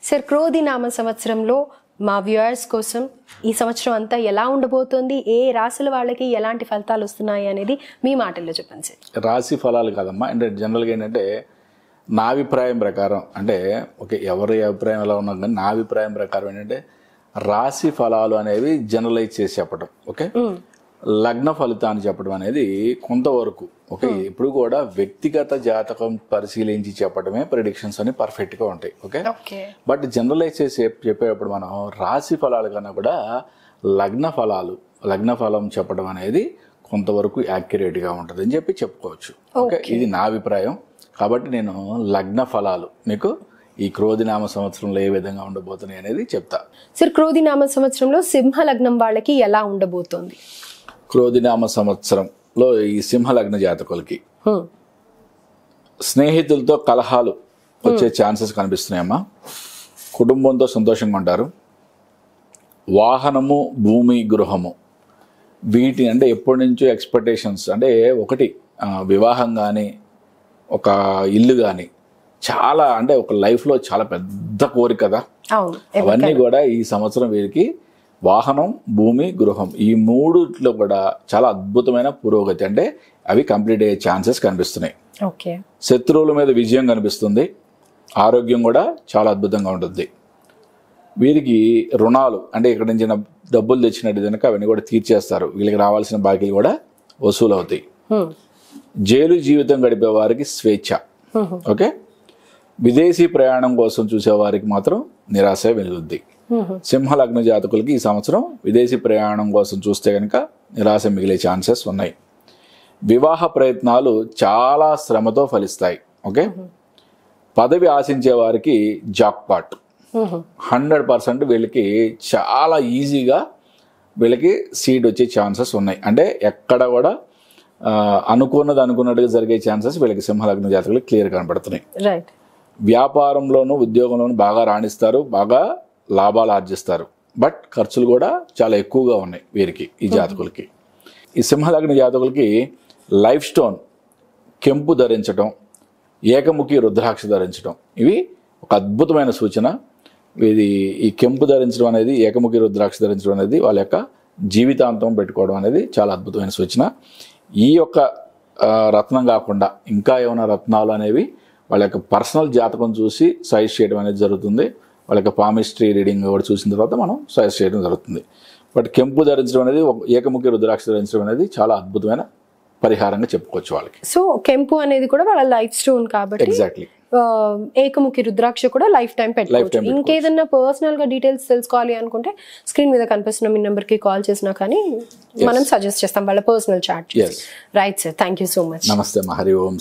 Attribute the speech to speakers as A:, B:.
A: Sir క్రోధి నామ సంవత్సరంలో మా వ్యూయర్స్ కోసం ఈ సంవత్సరం అంతా ఎలా ఉండబోతోంది, ఏ రాశుల వాళ్ళకి ఎలాంటి ఫలితాలు వస్తున్నాయి అనేది మీ మాటల్లో చెప్పండి సార్.
B: రాశి ఫలాలు కాదమ్మా, అంటే జనరల్గా ఏంటంటే నా అభిప్రాయం ప్రకారం, అంటే ఓకే ఎవరి అభిప్రాయం ఎలా ఉన్నా కానీ నా అభిప్రాయం ప్రకారం ఏంటంటే రాశి ఫలాలు అనేవి జనరలైజ్ చేసి చెప్పడం, ఓకే లగ్న ఫలితాన్ని చెప్పడం అనేది కొంతవరకు ఓకే. ఇప్పుడు కూడా వ్యక్తిగత జాతకం పరిశీలించి చెప్పడమే ప్రిడిక్షన్స్ అని పర్ఫెక్ట్గా ఉంటాయి, ఓకే. బట్ జనరలైజ్ చేసి చెప్పేటప్పుడు మనం రాశి ఫలాల కన్నా కూడా లగ్న ఫలం చెప్పడం అనేది కొంతవరకు యాక్యురేట్గా ఉంటుంది అని చెప్పి చెప్పుకోవచ్చు, ఓకే. ఇది నా అభిప్రాయం. కాబట్టి నేను లగ్న ఫలాలు మీకు ఈ క్రోధినామ సంవత్సరంలో ఏ విధంగా ఉండబోతున్నాయి అనేది చెప్తా.
A: సార్ క్రోధినామ సంవత్సరంలో సింహ లగ్నం వాళ్ళకి ఎలా ఉండబోతోంది?
B: క్రోధినామ సంవత్సరంలో ఈ సింహలగ్న జాతకులకి స్నేహితులతో కలహాలు వచ్చే ఛాన్సెస్ కనిపిస్తున్నాయమ్మా. కుటుంబంతో సంతోషంగా ఉంటారు. వాహనము, భూమి, గృహము వీటి అంటే ఎప్పటి నుంచో ఎక్స్పెక్టేషన్స్, అంటే ఒకటి వివాహం కానీ ఒక ఇల్లు కానీ చాలా అంటే ఒక లైఫ్లో చాలా పెద్ద కోరిక కదా. అవన్నీ కూడా ఈ సంవత్సరం వీరికి వాహనం, భూమి, గృహం ఈ మూడిట్లో కూడా చాలా అద్భుతమైన పురోగతి, అంటే అవి కంప్లీట్ అయ్యే ఛాన్సెస్ కనిపిస్తున్నాయి. శత్రువుల మీద విజయం కనిపిస్తుంది. ఆరోగ్యం కూడా చాలా అద్భుతంగా ఉంటుంది. వీరికి రుణాలు అంటే ఇక్కడ నుంచి డబ్బులు తెచ్చినట్టు కనుక అవన్నీ కూడా తీర్చేస్తారు. వీళ్ళకి రావాల్సిన బాకీలు కూడా వసూలు అవుతాయి. జైలు జీవితం గడిపే వారికి స్వేచ్ఛ, ఓకే. విదేశీ ప్రయాణం కోసం చూసే వారికి మాత్రం నిరాశ వెలుగుద్ది. సింహలగ్న జాతకులకి ఈ సంవత్సరం విదేశీ ప్రయాణం కోసం చూస్తే కనుక నిరాశ మిగిలే ఛాన్సెస్ ఉన్నాయి. వివాహ ప్రయత్నాలు చాలా శ్రమతో ఫలిస్తాయి, ఓకే. పదవి ఆశించే వారికి జాక్పాట్ 100% వీళ్ళకి చాలా ఈజీగా వీళ్ళకి సీట్ వచ్చే ఛాన్సెస్ ఉన్నాయి. అంటే ఎక్కడ కూడా అనుకున్నట్టుగా జరిగే ఛాన్సెస్ వీళ్ళకి సింహలగ్న జాతకులు క్లియర్ కనబడుతున్నాయి. వ్యాపారంలోను ఉద్యోగంలోను బాగా రాణిస్తారు, బాగా లాభాలు ఆర్జిస్తారు. బట్ ఖర్చులు కూడా చాలా ఎక్కువగా ఉన్నాయి వీరికి, ఈ జాతకులకి. ఈ సింహలగ్న జాతకులకి లైఫ్ స్టోన్ కెంపు ధరించడం, ఏకముఖి రుద్రాక్ష ధరించడం ఇవి ఒక అద్భుతమైన సూచన. ఇది ఈ కెంపు ధరించడం అనేది, ఏకముఖి రుద్రాక్ష ధరించడం అనేది వాళ్ళ యొక్క జీవితాంతం పెట్టుకోవడం అనేది చాలా అద్భుతమైన సూచన. ఈ యొక్క రత్నం కాకుండా ఇంకా ఏమైనా రత్నాలు అనేవి వాళ్ళ యొక్క పర్సనల్ జాతకం చూసి సజెస్ట్ చేయడం అనేది జరుగుతుంది. వాళ్ళ యొక్క పామిస్ట్రీ రీడింగ్ కూడా చూసిన తర్వాత మనం సజెస్ట్ చేయడం జరుగుతుంది. బట్ కెంపు ధరించడం అనేది, ఏకముఖి రుద్రాక్ష ధరించడం అనేది చాలా అద్భుతమైన పరిహారంగా చెప్పుకోవచ్చు వాళ్ళకి.
A: సో కెంపు అనేది కూడా వాళ్ళ లైఫ్ స్టోన్ కాబట్టి
B: ఎగ్జాక్ట్లీ
A: ఏకముఖి రుద్రాక్ష కూడా లైఫ్ టైం పెట్టుకోవచ్చు. ఇంకేదన్నా పర్సనల్ గా డీటెయిల్స్ తెలుసుకోవాలి అనుకుంటే స్క్రీన్ మీద కనిపిస్తున్న మీ నెంబర్ కి కాల్ చేసినా కానీ మనం సజెస్ట్ చేస్తాం వాళ్ళ personal chat. Right sir, thank you so much.
B: నమస్తే. హరి ఓం.